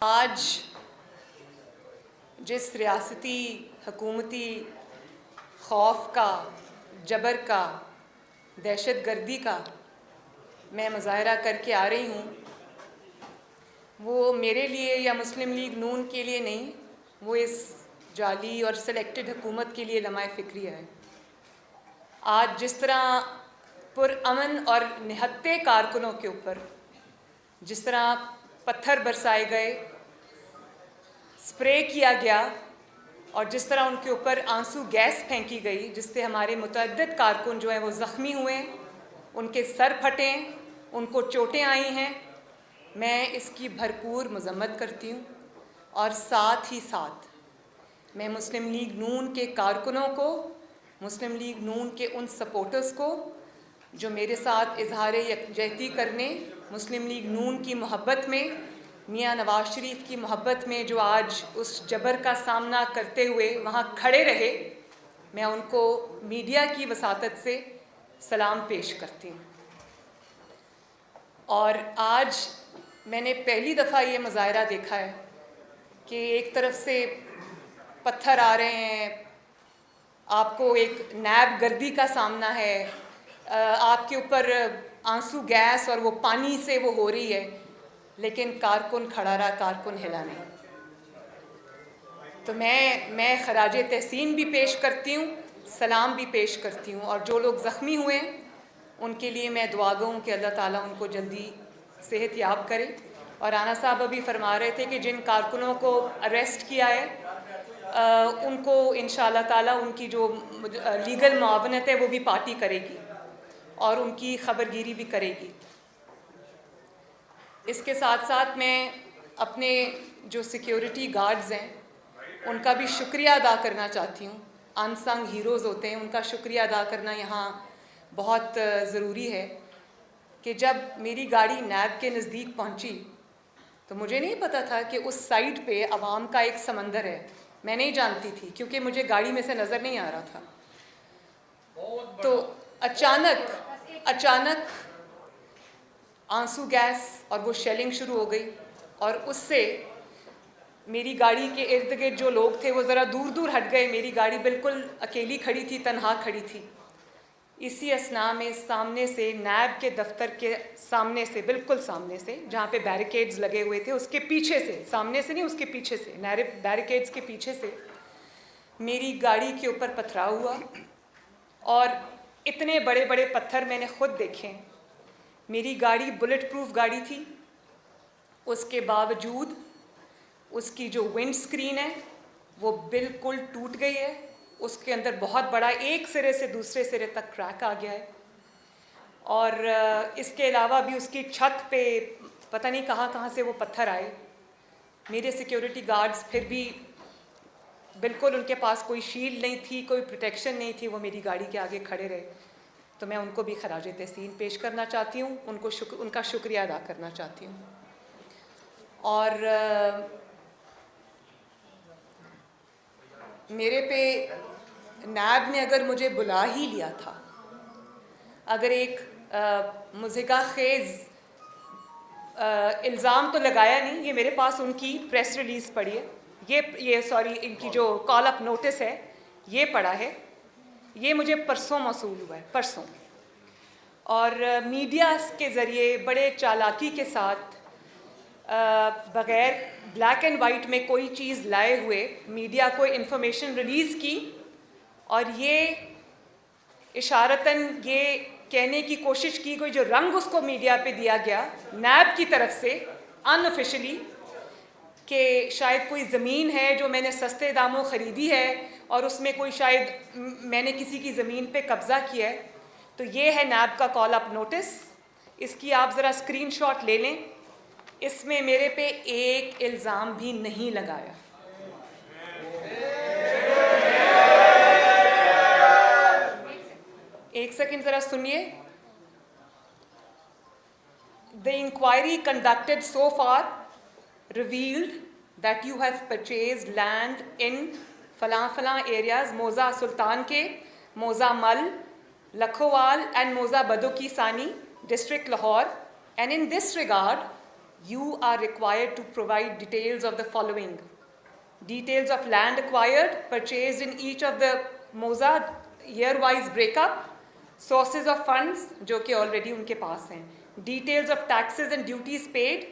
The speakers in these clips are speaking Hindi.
आज जिस रियासती हुकूमती खौफ का, जबर का, दहशतगर्दी का मैं मुजाहरा करके आ रही हूँ, वो मेरे लिए या मुस्लिम लीग नून के लिए नहीं, वो इस जाली और सेलेक्टेड हुकूमत के लिए लम्हा फ़िक्रिया है। आज जिस तरह पुरअमन और निहत्ते कारकुनों के ऊपर जिस तरह पत्थर बरसाए गए, स्प्रे किया गया और जिस तरह उनके ऊपर आंसू गैस फेंकी गई, जिससे हमारे मुतअद्दिद कारकुन जो हैं वो ज़ख्मी हुए, उनके सर फटे, उनको चोटें आई हैं, मैं इसकी भरपूर मज़म्मत करती हूँ। और साथ ही साथ मैं मुस्लिम लीग नून के कारकुनों को, मुस्लिम लीग नून के उन सपोर्टर्स को जो मेरे साथ इजहार यकजहती करने, मुस्लिम लीग नून की मोहब्बत में, मियाँ नवाज शरीफ की मोहब्बत में जो आज उस जबर का सामना करते हुए वहाँ खड़े रहे, मैं उनको मीडिया की वसातत से सलाम पेश करती हूँ। और आज मैंने पहली दफ़ा ये मुजाहरा देखा है कि एक तरफ से पत्थर आ रहे हैं, आपको एक नैब गर्दी का सामना है, आपके ऊपर आंसू गैस और वो पानी से वो हो रही है, लेकिन कारकुन खड़ा रहा, कारकुन हिला नहीं। तो मैं खराज तहसीन भी पेश करती हूँ, सलाम भी पेश करती हूँ। और जो लोग ज़ख्मी हुए हैं उनके लिए मैं दुआ गो हूँ कि अल्लाह ताला उनको जल्दी सेहत याब करे। और राना साहब अभी फरमा रहे थे कि जिन कारकुनों को अरेस्ट किया है उनको इंशाअल्लाह ताला उनकी जो लीगल मुआवनत है वो भी पार्टी करेगी और उनकी खबरगिरी भी करेगी। इसके साथ साथ मैं अपने जो सिक्योरिटी गार्ड्स हैं उनका भी शुक्रिया अदा करना चाहती हूँ। अनसंग हीरोज़ होते हैं, उनका शुक्रिया अदा करना यहाँ बहुत ज़रूरी है कि जब मेरी गाड़ी नैब के नज़दीक पहुँची तो मुझे नहीं पता था कि उस साइड पे अवाम का एक समंदर है। मैं नहीं जानती थी क्योंकि मुझे गाड़ी में से नज़र नहीं आ रहा था। तो अचानक आंसू गैस और वो शेलिंग शुरू हो गई और उससे मेरी गाड़ी के इर्द गिर्द जो लोग थे वो ज़रा दूर दूर हट गए। मेरी गाड़ी बिल्कुल अकेली खड़ी थी, तन्हा खड़ी थी। इसी असना में सामने से नैब के दफ्तर के सामने से, बिल्कुल सामने से, जहाँ पे बैरिकेड्स लगे हुए थे उसके पीछे से, सामने से नहीं उसके पीछे से, बैरिकेड्स के पीछे से मेरी गाड़ी के ऊपर पथराव हुआ। और इतने बड़े बड़े पत्थर मैंने खुद देखे। मेरी गाड़ी बुलेट प्रूफ गाड़ी थी, उसके बावजूद उसकी जो विंड स्क्रीन है वो बिल्कुल टूट गई है। उसके अंदर बहुत बड़ा एक सिरे से दूसरे सिरे तक क्रैक आ गया है। और इसके अलावा भी उसकी छत पे पता नहीं कहाँ से वो पत्थर आए। मेरे सिक्योरिटी गार्ड्स फिर भी बिल्कुल, उनके पास कोई शील्ड नहीं थी, कोई प्रोटेक्शन नहीं थी, वो मेरी गाड़ी के आगे खड़े रहे। तो मैं उनको भी खराज तहसीन पेश करना चाहती हूँ, उनका शुक्रिया अदा करना चाहती हूँ। और मेरे पे नैब ने अगर मुझे बुला ही लिया था, अगर एक मुज़िका खेज़ इल्ज़ाम तो लगाया नहीं, ये मेरे पास उनकी प्रेस रिलीज़ पड़ी है, इनकी जो कॉल अप नोटिस है ये पड़ा है, ये मुझे परसों मौसूल हुआ है, परसों। और मीडिया के ज़रिए बड़े चालाकी के साथ बग़ैर ब्लैक एंड वाइट में कोई चीज़ लाए हुए मीडिया को इन्फॉर्मेशन रिलीज़ की और ये इशारतन ये कहने की कोशिश की गई, जो रंग उसको मीडिया पे दिया गया नैब की तरफ से अनऑफिशियली, कि शायद कोई ज़मीन है जो मैंने सस्ते दामों ख़रीदी है और उसमें कोई शायद मैंने किसी की ज़मीन पे कब्ज़ा किया है। तो ये है नैब का कॉल अप नोटिस, इसकी आप ज़रा स्क्रीनशॉट ले लें। इसमें मेरे पे एक इल्ज़ाम भी नहीं लगाया। एक सेकंड ज़रा सुनिए। The inquiry conducted so far revealed that you have purchased land in फलां areas, मोज़ा सुल्तान के, मोज़ा मल, लखोवाल and मोज़ा बदो की सानी, district Lahore, and in this regard you are required to provide details of the following: details of land acquired, purchased in each of the MOZA, year-wise breakup, sources of funds जो कि already उनके पास हैं, details of taxes and duties paid,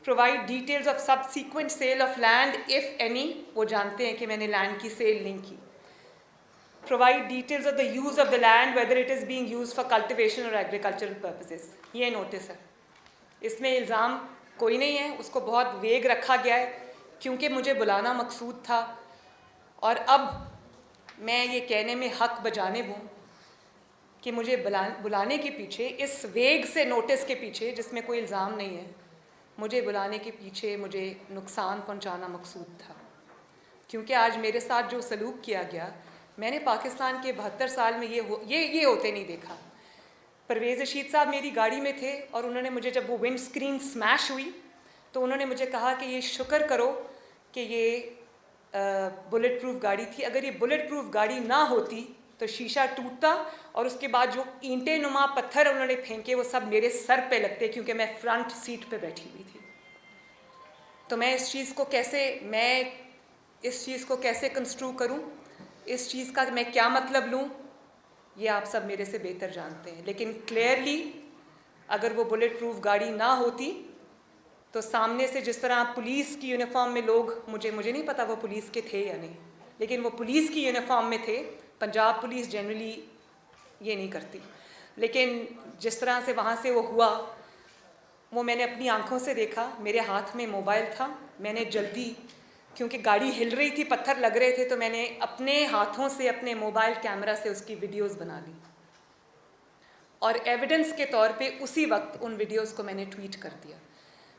provide details of subsequent sale of land if any, वो जानते हैं कि मैंने land की sale नहीं की, provide details of the use of the land, whether it is being used for cultivation or agricultural purposes. ये नोटिस है, इसमें इल्ज़ाम कोई नहीं है, उसको बहुत वेग रखा गया है क्योंकि मुझे बुलाना मकसूद था। और अब मैं ये कहने में हक बजानिब हूँ कि मुझे बुलाने के पीछे, इस वेग से नोटिस के पीछे जिसमें कोई इल्ज़ाम नहीं है, मुझे बुलाने के पीछे मुझे नुकसान पहुँचाना मकसूद था। क्योंकि आज मेरे साथ जो सलूक किया गया, मैंने पाकिस्तान के 72 साल में ये होते नहीं देखा। परवेज़ रशीद साहब मेरी गाड़ी में थे और उन्होंने मुझे, जब वो विंड स्क्रीन स्मैश हुई तो उन्होंने मुझे कहा कि ये शुक्र करो कि ये बुलेट प्रूफ गाड़ी थी, अगर ये बुलेट प्रूफ गाड़ी ना होती तो शीशा टूटता और उसके बाद जो ईंटें नुमा पत्थर उन्होंने फेंके वो सब मेरे सर पे लगते, क्योंकि मैं फ्रंट सीट पे बैठी हुई थी। तो मैं इस चीज़ को कैसे कंस्ट्रू करूं, इस चीज़ का मैं क्या मतलब लूं, ये आप सब मेरे से बेहतर जानते हैं। लेकिन क्लियरली अगर वो बुलेट प्रूफ गाड़ी ना होती तो सामने से जिस तरह पुलिस की यूनिफॉर्म में लोग, मुझे नहीं पता वो पुलिस के थे या नहीं, लेकिन वो पुलिस की यूनिफॉर्म में थे। पंजाब पुलिस जनरली ये नहीं करती, लेकिन जिस तरह से वहाँ से वो हुआ वो मैंने अपनी आंखों से देखा। मेरे हाथ में मोबाइल था, मैंने जल्दी, क्योंकि गाड़ी हिल रही थी, पत्थर लग रहे थे, तो मैंने अपने हाथों से अपने मोबाइल कैमरा से उसकी वीडियोस बना ली और एविडेंस के तौर पे उसी वक्त उन वीडियोस को मैंने ट्वीट कर दिया।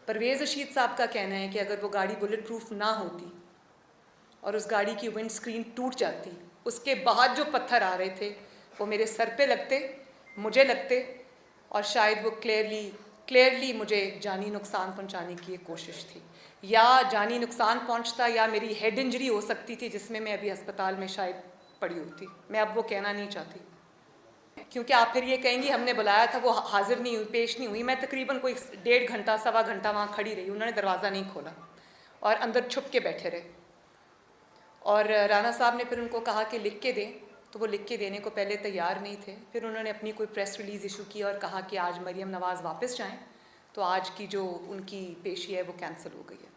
परवेज़ रशीद साहब का कहना है कि अगर वो गाड़ी बुलेट प्रूफ ना होती और उस गाड़ी की विंड स्क्रीन टूट जाती, उसके बाद जो पत्थर आ रहे थे वो मेरे सर पे लगते, मुझे लगते, और शायद वो क्लियरली मुझे जानी नुकसान पहुंचाने की एक कोशिश थी, या जानी नुकसान पहुंचता या मेरी हेड इंजरी हो सकती थी जिसमें मैं अभी अस्पताल में शायद पड़ी होती। मैं अब वो कहना नहीं चाहती क्योंकि आप फिर ये कहेंगी हमने बुलाया था, वो हाजिर नहीं हुई, पेश नहीं हुई। मैं तकरीबन कोई 1.5 घंटा सवा घंटा वहाँ खड़ी रही, उन्होंने दरवाज़ा नहीं खोला और अंदर छुप के बैठे रहे। और राना साहब ने फिर उनको कहा कि लिख के दें, तो वो लिख के देने को पहले तैयार नहीं थे। फिर उन्होंने अपनी कोई प्रेस रिलीज़ इशू की और कहा कि आज मरियम नवाज़ वापस जाएं, तो आज की जो उनकी पेशी है वो कैंसिल हो गई है।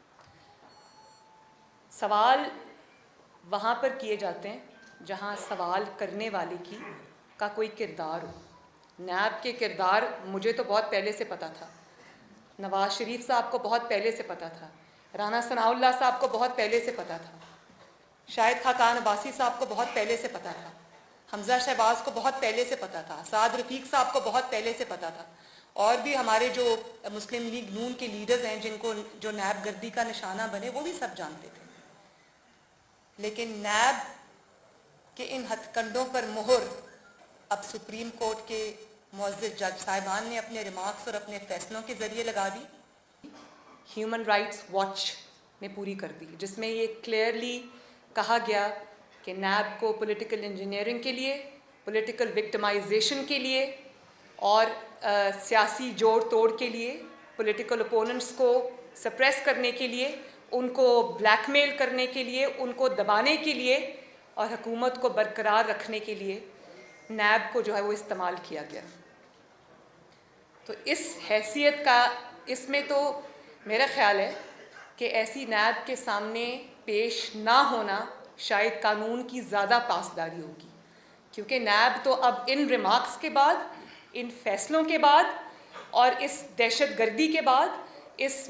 सवाल वहाँ पर किए जाते हैं जहाँ सवाल करने वाले का कोई किरदार हो। नैब के किरदार मुझे तो बहुत पहले से पता था, नवाज़ शरीफ साहब को बहुत पहले से पता था, राना सनाउल्लाह साहब को बहुत पहले से पता था, शाहिद खाकान अब्बासी साहब को बहुत पहले से पता था, हमजा शहबाज को बहुत पहले से पता था, साद रफ़ीक साहब को बहुत पहले से पता था, और भी हमारे जो मुस्लिम लीग नून के लीडर्स हैं जिनको जो नैब गर्दी का निशाना बने, वो भी सब जानते थे। लेकिन नैब के इन हथकंडों पर मोहर अब सुप्रीम कोर्ट के मुअज़्ज़ज़ जज साहिबान ने अपने रिमार्क्स और अपने फैसलों के ज़रिए लगा दी, ह्यूमन राइट्स वॉच में पूरी कर दी, जिसमें ये क्लियरली कहा गया कि नैब को पॉलिटिकल इंजीनियरिंग के लिए, पॉलिटिकल विक्टिमाइजेशन के लिए और सियासी जोड़ तोड़ के लिए, पॉलिटिकल ओपोनेंट्स को सप्रेस करने के लिए, उनको ब्लैकमेल करने के लिए, उनको दबाने के लिए और हुकूमत को बरकरार रखने के लिए नैब को जो है वो इस्तेमाल किया गया। तो इस हैसियत का, इसमें तो मेरा ख्याल है कि ऐसी नैब के सामने पेश ना होना शायद कानून की ज़्यादा पासदारी होगी, क्योंकि नैब तो अब इन रिमार्क्स के बाद, इन फैसलों के बाद और इस दहशतगर्दी के बाद, इस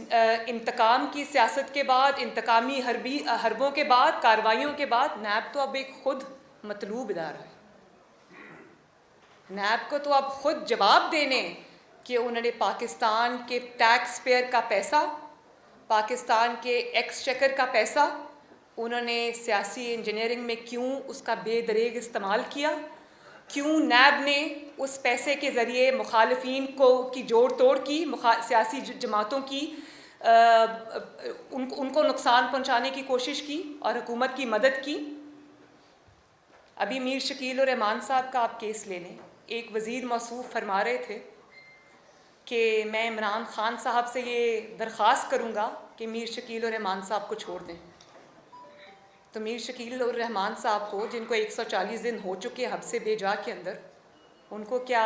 इंतकाम की सियासत के बाद, इंतकामी हरबों के बाद, कार्रवाइयों के बाद, नैब तो अब एक खुद मतलूब इदारा है। नैब को तो अब खुद जवाब देने कि उन्होंने पाकिस्तान के टैक्स पेयर का पैसा, पाकिस्तान के एक्सचेकर का पैसा, उन्होंने सियासी इंजीनियरिंग में क्यों उसका बेदरेग इस्तेमाल किया, क्यों नैब ने उस पैसे के ज़रिए मुखालिफिन की जोड़ तोड़ की, सियासी जमातों की उनको नुकसान पहुंचाने की कोशिश की और हुकूमत की मदद की। अभी मीर शकील और रहमान साहब का आप केस ले लें, एक वज़ीर मौसूफ फरमा रहे थे कि मैं इमरान खान साहब से ये दरख्वास्त करूँगा कि मीर शकील और रहमान साहब को छोड़ दें। तो मीर शकील और रहमान साहब को, जिनको 140 दिन हो चुके हब्से बेजा के अंदर, उनको क्या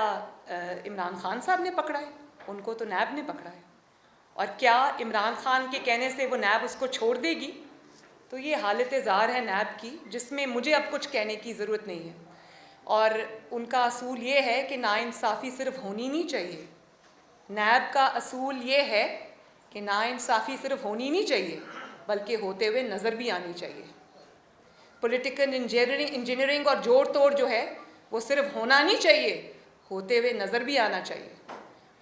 इमरान खान साहब ने पकड़ा है? उनको तो नैब ने पकड़ा है। और क्या इमरान खान के कहने से वो नैब उसको छोड़ देगी? तो ये हालत ज़ार है नैब की, जिसमें मुझे अब कुछ कहने की ज़रूरत नहीं है। और उनका असूल ये है कि नाइंसाफ़ी सिर्फ होनी नहीं चाहिए। नैब का असूल ये है कि नाइंसाफ़ी सिर्फ होनी नहीं चाहिए, बल्कि होते हुए नज़र भी आनी चाहिए। पॉलिटिकल इंजीनियरिंग और जोड़ तोड़ जो है वो सिर्फ होना नहीं चाहिए, होते हुए नज़र भी आना चाहिए।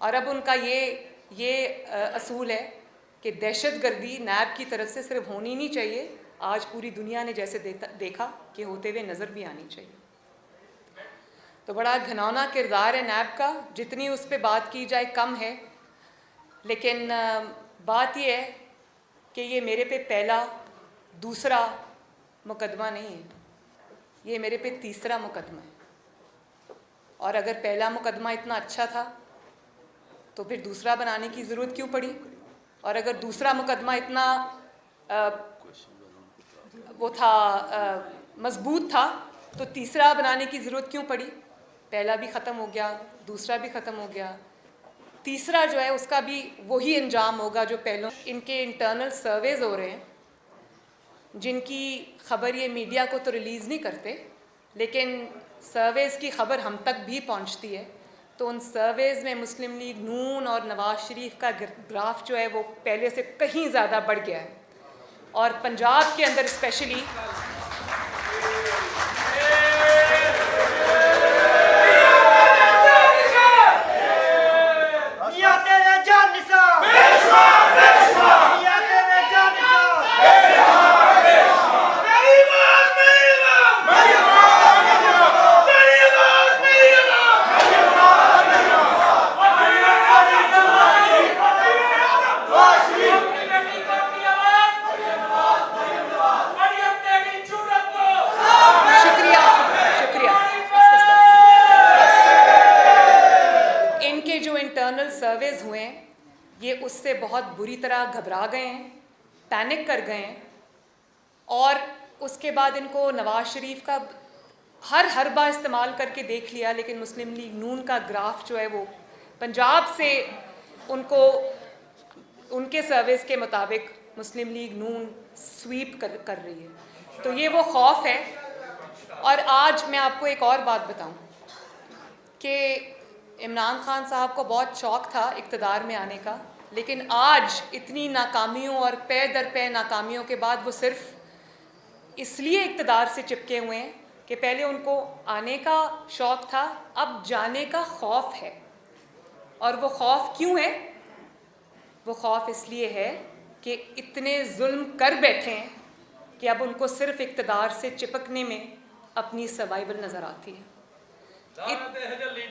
और अब उनका ये असूल है कि दहशतगर्दी नैब की तरफ से सिर्फ होनी नहीं चाहिए, आज पूरी दुनिया ने जैसे देखा कि होते हुए नज़र भी आनी चाहिए। तो बड़ा घिनौना किरदार है नैब का, जितनी उस पर बात की जाए कम है। लेकिन बात यह है कि ये मेरे पे पहला दूसरा मुकदमा नहीं है, ये मेरे पे तीसरा मुकदमा है। और अगर पहला मुकदमा इतना अच्छा था तो फिर दूसरा बनाने की ज़रूरत क्यों पड़ी? और अगर दूसरा मुकदमा इतना मजबूत था तो तीसरा बनाने की ज़रूरत क्यों पड़ी? पहला भी ख़त्म हो गया, दूसरा भी ख़त्म हो गया, तीसरा जो है उसका भी वही अंजाम होगा जो पहलों। इनके इंटरनल सर्वेज़ हो रहे हैं, जिनकी ख़बर ये मीडिया को तो रिलीज़ नहीं करते, लेकिन सर्वेज़ की ख़बर हम तक भी पहुंचती है। तो उन सर्वेज़ में मुस्लिम लीग नून और नवाज़ शरीफ का ग्राफ जो है वो पहले से कहीं ज़्यादा बढ़ गया है। और पंजाब के अंदर स्पेशली इंटरनल सर्वेज हुए हैं, ये उससे बहुत बुरी तरह घबरा गए हैं, पैनिक कर गए हैं। और उसके बाद इनको नवाज़ शरीफ का हर बार इस्तेमाल करके देख लिया, लेकिन मुस्लिम लीग नून का ग्राफ जो है वो पंजाब से उनको उनके सर्वेस के मुताबिक मुस्लिम लीग नून स्वीप कर रही है। तो ये वो खौफ है। और आज मैं आपको एक और बात बताऊं कि इमरान खान साहब को बहुत शौक़ था इक़्तिदार में आने का, लेकिन आज इतनी नाकामियों और पे दर पे नाकामियों के बाद वो सिर्फ इसलिए इक़्तिदार से चिपके हुए हैं कि पहले उनको आने का शौक़ था, अब जाने का खौफ है। और वो खौफ क्यों है? वो खौफ इसलिए है कि इतने जुल्म कर बैठे हैं कि अब उनको सिर्फ इक़्तिदार से चिपकने में अपनी सर्वाइवल नज़र आती है।